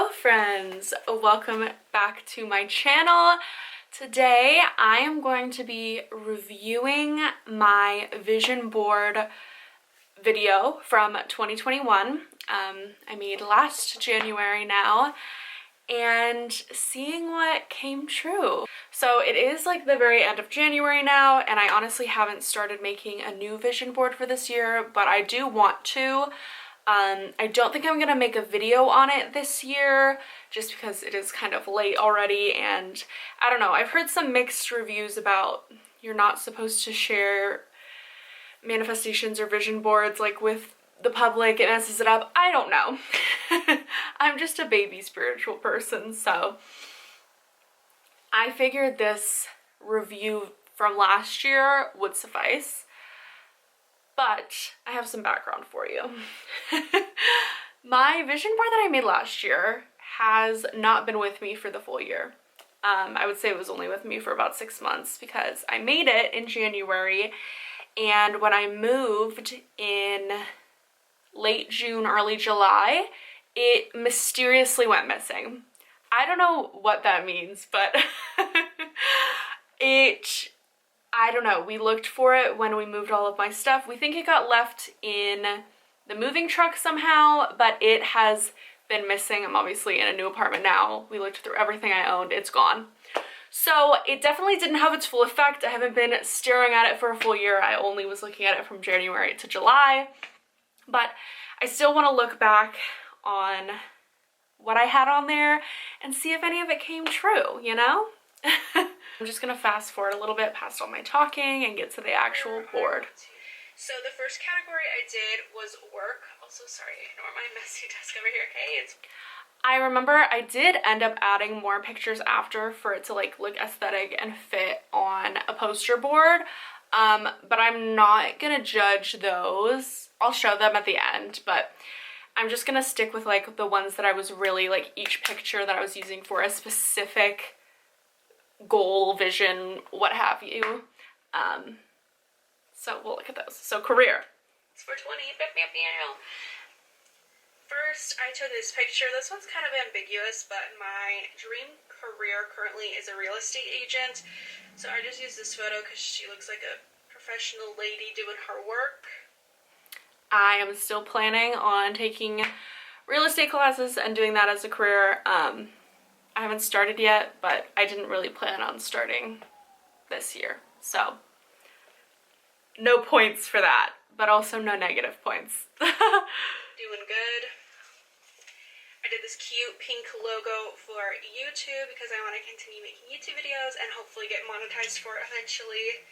Hello friends, welcome back to my channel. Today I am going to be reviewing my vision board video from 2021. I made last January now, and seeing what came true. So it is like the very end of January now, and I honestly haven't started making a new vision board for this year, but I do want to. I don't think I'm gonna make a video on it this year just because it is kind of late already, and I don't know, I've heard some mixed reviews about you're not supposed to share manifestations or vision boards like with the public, it messes it up. I don't know. I'm just a baby spiritual person, so I figured this review from last year would suffice. But I have some background for you. My vision board that I made last year has not been with me for the full year. I would say it was only with me for about 6 months because I made it in January, and when I moved in late June, early July, it mysteriously went missing. I don't know what that means, but I don't know, we looked for it when we moved all of my stuff. We think it got left in the moving truck somehow, but it has been missing. I'm obviously in a new apartment now. We looked through everything I owned, it's gone. So it definitely didn't have its full effect. I haven't been staring at it for a full year. I only was looking at it from January to July. But I still want to look back on what I had on there and see if any of it came true, you know? I'm just gonna fast forward a little bit past all my talking and get to the actual board. So the first category I did was work. Also, sorry, ignore my messy desk over here, okay? I remember I did end up adding more pictures after for it to like look aesthetic and fit on a poster board, but I'm not gonna judge those. I'll show them at the end, but I'm just gonna stick with like the ones that I was really like each picture that I was using for a specific goal, vision, what have you. So we'll look at those. So career. It's for 20. First, I took this picture. This one's kind of ambiguous, but my dream career currently is a real estate agent. So I just used this photo because she looks like a professional lady doing her work. I am still planning on taking real estate classes and doing that as a career. I haven't started yet, but I didn't really plan on starting this year. So no points for that, but also no negative points. Doing good. I did this cute pink logo for YouTube because I want to continue making YouTube videos and hopefully get monetized for it eventually.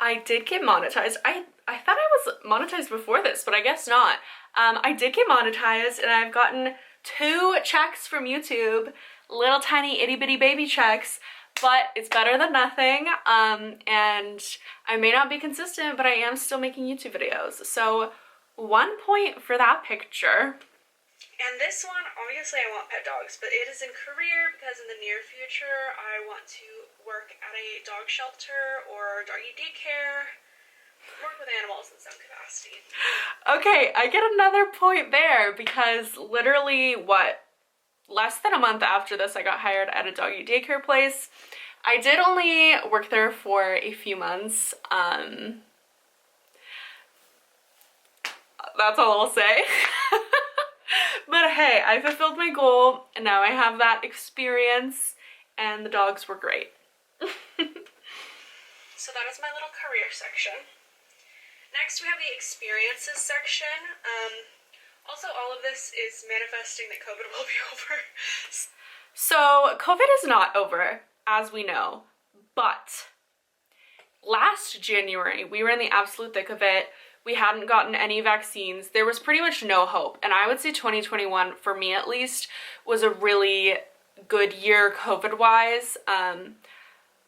I did get monetized. I thought I was monetized before this, but I guess not. I did get monetized, and I've gotten 2 checks from YouTube, little tiny itty bitty baby checks, but it's better than nothing. And I may not be consistent, but I am still making YouTube videos. So 1 point for that picture. And this one, obviously I want pet dogs, but it is in career because in the near future I want to work at a dog shelter or doggy daycare, work with animals in some capacity. Okay, I get another point there because literally, what, less than a month after this I got hired at a doggy daycare place. I did only work there for a few months. That's all I'll say. But hey, I fulfilled my goal and now I have that experience and the dogs were great. So that is my little career section. Next we have the experiences section. Also all of this is manifesting that COVID will be over. So COVID is not over, as we know, but last January we were in the absolute thick of it. We hadn't gotten any vaccines. There was pretty much no hope. And I would say 2021, for me at least, was a really good year COVID-wise.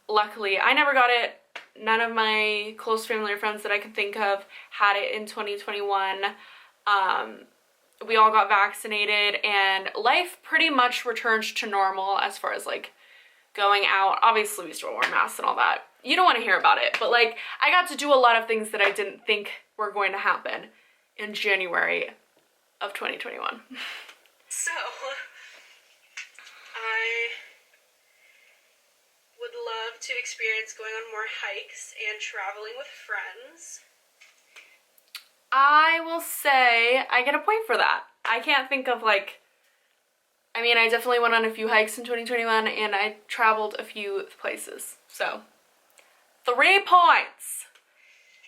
Luckily, I never got it. None of my close family or friends that I can think of had it in 2021. We all got vaccinated and life pretty much returned to normal as far as like going out. Obviously, we still wore masks and all that. You don't want to hear about it, but like I got to do a lot of things that I didn't think were going to happen in January of 2021. So, I would love to experience going on more hikes and traveling with friends. I will say I get a point for that. I can't think of like, I mean, I definitely went on a few hikes in 2021 and I traveled a few places. So, 3 points.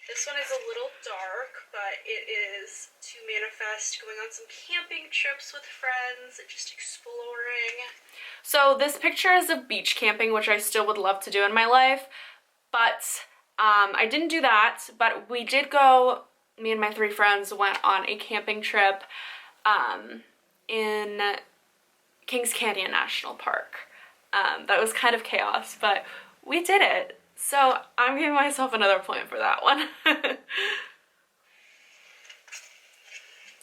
This one is a little dark, but it is to manifest going on some camping trips with friends and just exploring. So this picture is of beach camping, which I still would love to do in my life, but I didn't do that, but we did go, me and my 3 friends went on a camping trip in Kings Canyon National Park. That was kind of chaos, but we did it. So I'm giving myself another point for that one.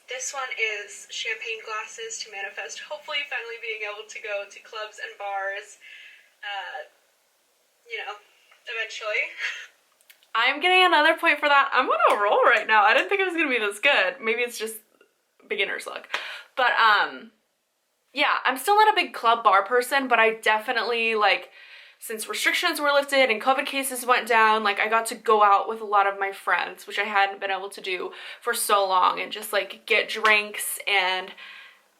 This one is champagne glasses to manifest hopefully finally being able to go to clubs and bars, eventually. I'm getting another point for that. I'm on a roll right now. I didn't think it was gonna be this good. Maybe it's just beginner's luck. But yeah, I'm still not a big club bar person, but I definitely, like, since restrictions were lifted and COVID cases went down, like, I got to go out with a lot of my friends, which I hadn't been able to do for so long, and just, like, get drinks and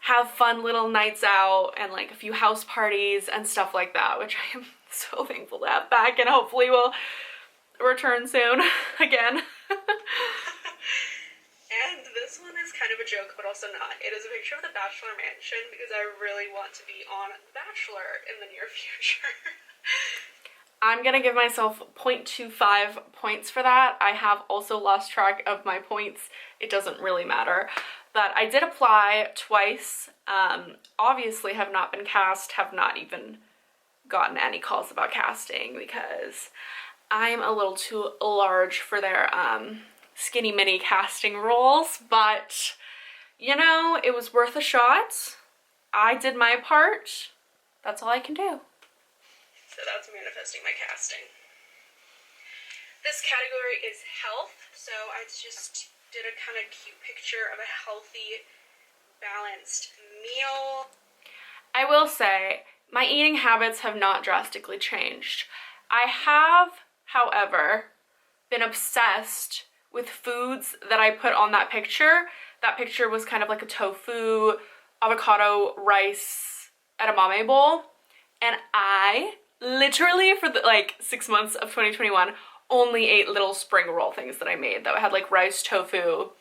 have fun little nights out and, like, a few house parties and stuff like that, which I am so thankful to have back and hopefully will return soon again. And this one is kind of a joke, but also not. It is a picture of the Bachelor Mansion because I really want to be on The Bachelor in the near future. I'm gonna give myself 0.25 points for that. I have also lost track of my points. It doesn't really matter. But I did apply twice. Obviously have not been cast, have not even gotten any calls about casting because I'm a little too large for their skinny mini casting roles, but you know, it was worth a shot. I did my part. That's all I can do. So that's manifesting my casting. This category is health, so I just did a kind of cute picture of a healthy, balanced meal. I will say, my eating habits have not drastically changed. I have, however, been obsessed with foods that I put on that picture. That picture was kind of like a tofu, avocado, rice, edamame bowl. And I literally, for the, like, 6 months of 2021, only ate little spring roll things that I made that had like rice, tofu,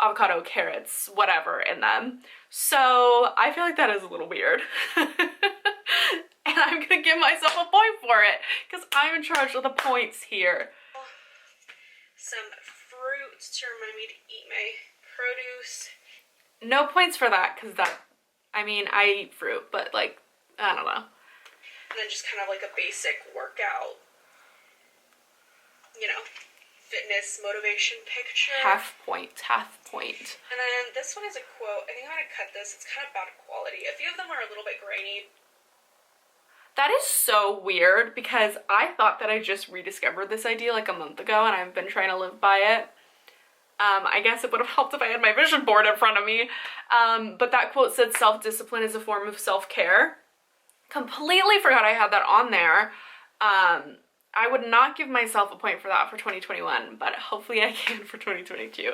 avocado, carrots, whatever in them. So I feel like that is a little weird. And I'm gonna give myself a point for it because I'm in charge of the points here. Some fruit to remind me to eat my produce. No points for that because that, I mean, I eat fruit, but like, I don't know. And then just kind of like a basic workout, fitness motivation picture. Half point. And then this one is a quote. I think I'm gonna cut this. It's kind of bad quality. A few of them are a little bit grainy. That is so weird because I thought that I just rediscovered this idea like a month ago and I've been trying to live by it. I guess it would have helped if I had my vision board in front of me. But that quote said self-discipline is a form of self-care. Completely forgot I had that on there. I would not give myself a point for that for 2021, but hopefully I can for 2022.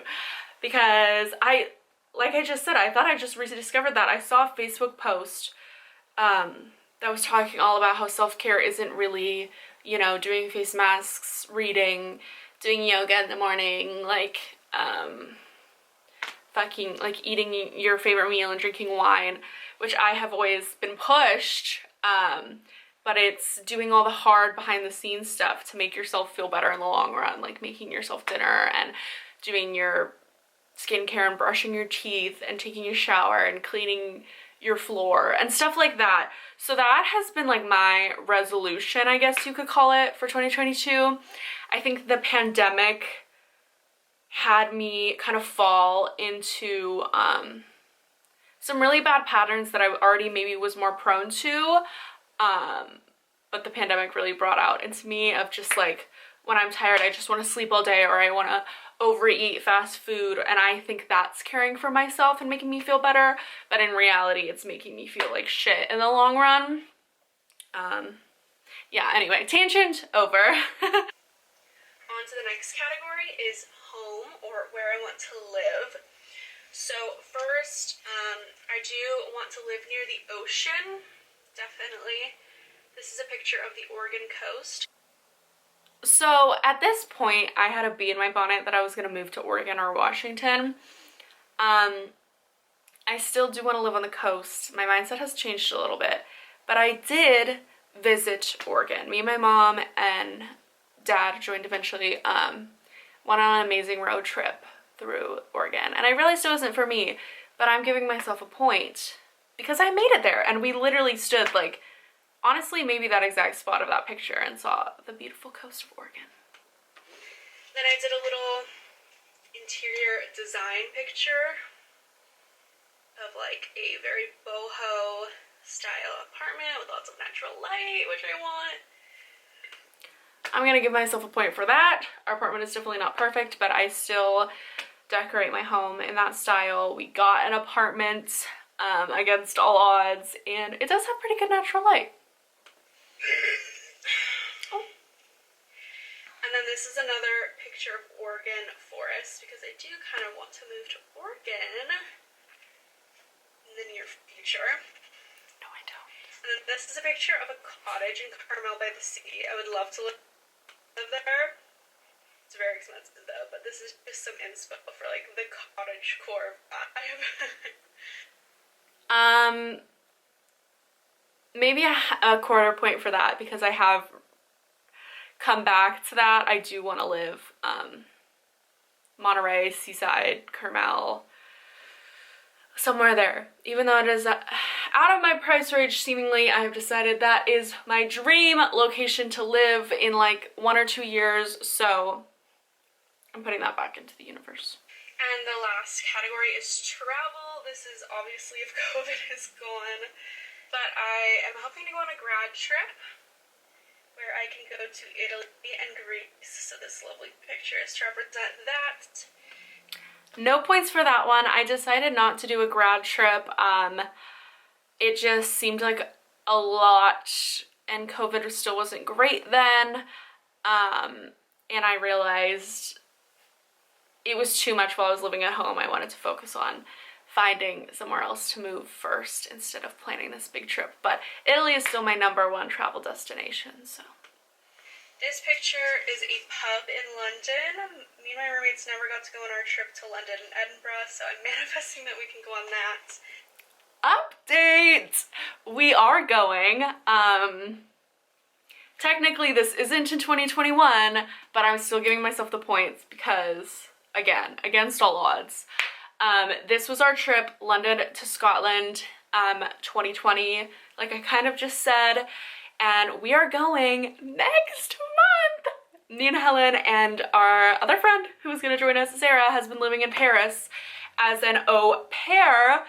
Because like I just said, I thought I just rediscovered that. I saw a Facebook post that was talking all about how self-care isn't really, doing face masks, reading, doing yoga in the morning, like, eating your favorite meal and drinking wine, which I have always been pushed, but it's doing all the hard behind the scenes stuff to make yourself feel better in the long run, like making yourself dinner and doing your skincare and brushing your teeth and taking a shower and cleaning your floor and stuff like that. So that has been like my resolution, I guess you could call it, for 2022. I think the pandemic had me kind of fall into some really bad patterns that I already maybe was more prone to, but the pandemic really brought out into me of just like when I'm tired, I just want to sleep all day, or I want to overeat fast food, and I think that's caring for myself and making me feel better, but in reality it's making me feel like shit in the long run. Yeah, anyway, tangent over. On to the next category is home, or where I want to live. So first, I do want to live near the ocean, definitely. This is a picture of the Oregon coast. So at this point, I had a bee in my bonnet that I was going to move to Oregon or Washington. I still do want to live on the coast. My mindset has changed a little bit, but I did visit Oregon. Me and my mom and dad joined eventually, went on an amazing road trip through Oregon, and I realized it wasn't for me, but I'm giving myself a point because I made it there, and we literally stood like, honestly, maybe that exact spot of that picture and saw the beautiful coast of Oregon. Then I did a little interior design picture of like a very boho style apartment with lots of natural light, which I want. I'm gonna give myself a point for that. Our apartment is definitely not perfect, but I still decorate my home in that style. We got an apartment against all odds, and it does have pretty good natural light. Oh. And then this is another picture of Oregon forest, because I do kind of want to move to Oregon in the near future. No, I don't. And then this is a picture of a cottage in Carmel by the sea. I would love to live there. It's very expensive though, but this is just some inspo for like the cottage core vibe. Maybe a quarter point for that, because I have come back to that. I do want to live Monterey, Seaside, Carmel, somewhere there. Even though it is out of my price range, seemingly, I have decided that is my dream location to live in like 1 or 2 years, so I'm putting that back into the universe. And the last category is travel. This is obviously if COVID is gone, but I am hoping to go on a grad trip where I can go to Italy and Greece. So this lovely picture is to represent that. No points for that one. I decided not to do a grad trip. It just seemed like a lot, and COVID still wasn't great then. And I realized it was too much while I was living at home. I wanted to focus on finding somewhere else to move first instead of planning this big trip. But Italy is still my #1 travel destination, so. This picture is a pub in London. Me and my roommates never got to go on our trip to London and Edinburgh, so I'm manifesting that we can go on that. Update! We are going. Technically this isn't in 2021, but I'm still giving myself the points because, again, against all odds. This was our trip, London to Scotland, 2020, like I kind of just said, and we are going next month. Me and Helen and our other friend who was gonna join us, Sarah, has been living in Paris as an au pair.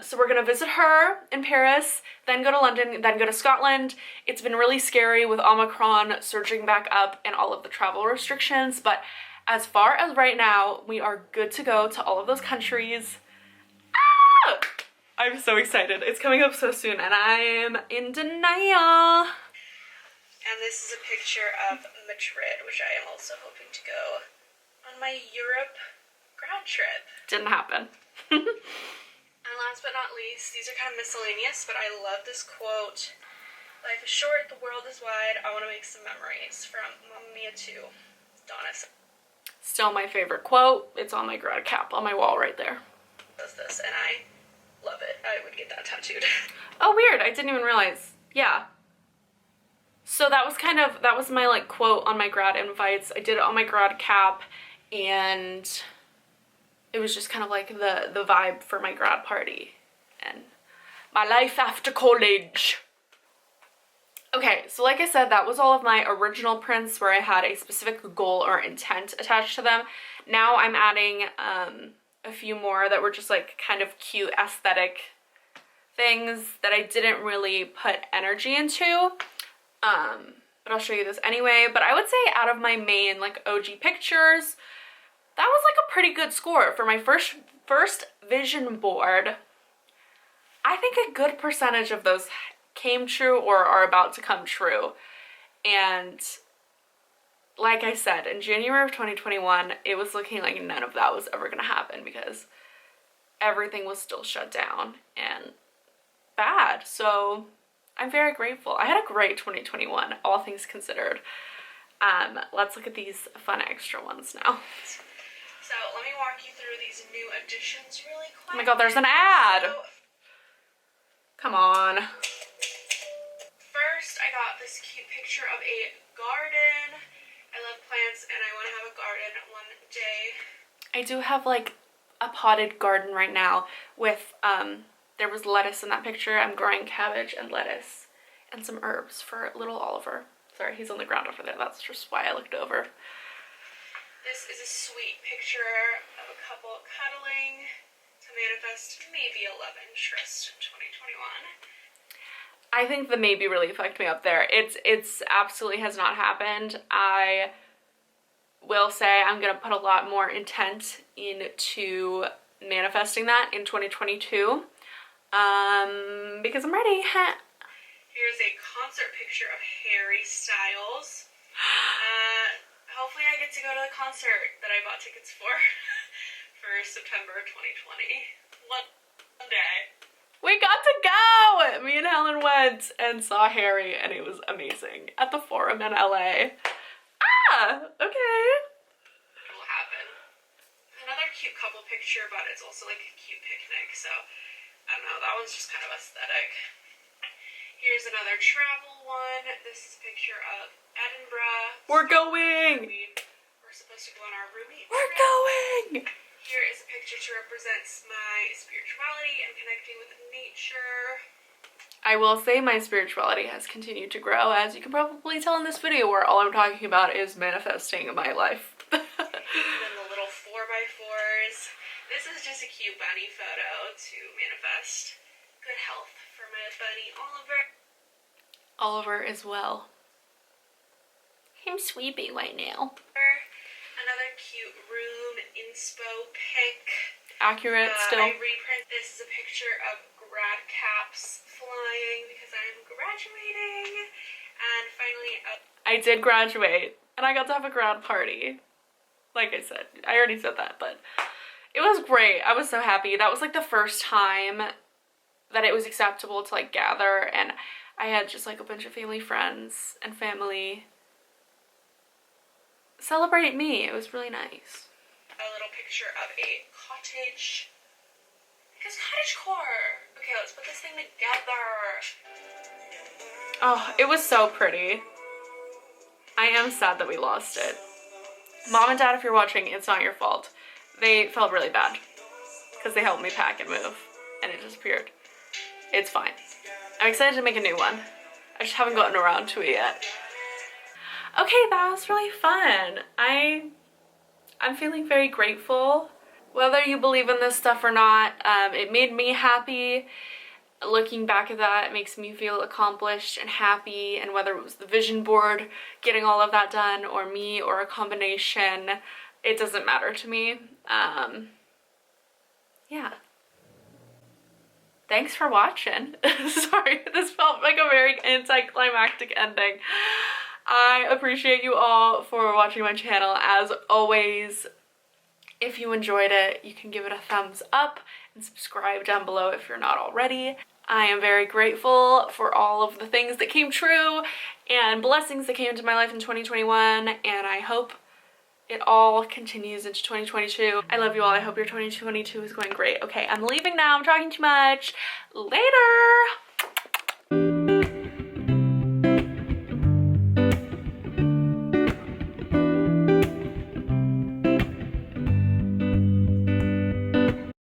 So we're gonna visit her in Paris, then go to London, then go to Scotland. It's been really scary with Omicron surging back up and all of the travel restrictions, but as far as right now, we are good to go to all of those countries. Ah! I'm so excited. It's coming up so soon and I am in denial. And this is a picture of Madrid, which I am also hoping to go on my Europe grad trip. Didn't happen. And last but not least, these are kind of miscellaneous, but I love this quote. Life is short, the world is wide, I want to make some memories, from Mamma Mia 2, Donna. Still my favorite quote. It's on my grad cap on my wall right there. Does this, and I love it. I would get that tattooed. Oh, weird. I didn't even realize. Yeah. So that was my like quote on my grad invites. I did it on my grad cap, and it was just kind of like the vibe for my grad party and my life after college. Okay, so like I said, that was all of my original prints where I had a specific goal or intent attached to them. Now I'm adding a few more that were just like kind of cute aesthetic things that I didn't really put energy into. But but I'll show you this anyway. But I would say out of my main like OG pictures, that was like a pretty good score for my first vision board. I think a good percentage of those came true or are about to come true. And like I said, in January of 2021, it was looking like none of that was ever gonna happen because everything was still shut down and bad. So I'm very grateful. I had a great 2021, all things considered. Let's look at these fun extra ones now. So let me walk you through these new additions really quick. Oh my god, there's an ad! Come on. First, I got this cute picture of a garden. I love plants and I want to have a garden one day. I do have like a potted garden right now with, there was lettuce in that picture. I'm growing cabbage and lettuce and some herbs for little Oliver. Sorry, he's on the ground over there. That's just why I looked over. This is a sweet picture of a couple cuddling to manifest maybe a love interest in 2021. I think the maybe really fucked me up there. It's absolutely has not happened. I will say I'm gonna put a lot more intent into manifesting that in 2022 because I'm ready. Here's a concert picture of Harry Styles. Hopefully I get to go to the concert that I bought tickets for September 2020. One day. We got to go! Me and Helen went and saw Harry and it was amazing at the Forum in LA. Ah! Okay. It'll happen. Another cute couple picture, but it's also like a cute picnic, so I don't know, that one's just kind of aesthetic. Here's another travel one. This is a picture of Edinburgh. We're going! We're supposed to go on our roomie. We're going! Here is a picture to represent my spirituality and connecting with nature. I will say my spirituality has continued to grow, as you can probably tell in this video where all I'm talking about is manifesting my life. And then the little 4x4s. This is just a cute bunny photo to manifest good health for my bunny Oliver. Oliver as well. I'm sleeping right now. Another cute room inspo pic. Accurate still. I reprint. This is a picture of grad caps flying because I'm graduating. And finally, I did graduate and I got to have a grad party. Like I said, I already said that, but it was great. I was so happy. That was like the first time that it was acceptable to like gather, and I had just like a bunch of family friends and family celebrate me. It was really nice. A little picture of a cottage. Because cottagecore. Okay, let's put this thing together. Oh, it was so pretty. I am sad that we lost it. Mom and Dad, if you're watching, it's not your fault. They felt really bad because they helped me pack and move and it disappeared. It's fine. I'm excited to make a new one. I just haven't gotten around to it yet. Okay, that was really fun. I'm feeling very grateful. Whether you believe in this stuff or not, it made me happy. Looking back at that, it makes me feel accomplished and happy, and whether it was the vision board, getting all of that done, or me, or a combination, it doesn't matter to me. Yeah. Thanks for watching. Sorry, this felt like a very anticlimactic ending. I appreciate you all for watching my channel. As always, if you enjoyed it, you can give it a thumbs up and subscribe down below if you're not already. I am very grateful for all of the things that came true and blessings that came into my life in 2021, and I hope it all continues into 2022. I love you all. I hope your 2022 is going great. Okay, I'm leaving now. I'm talking too much. Later!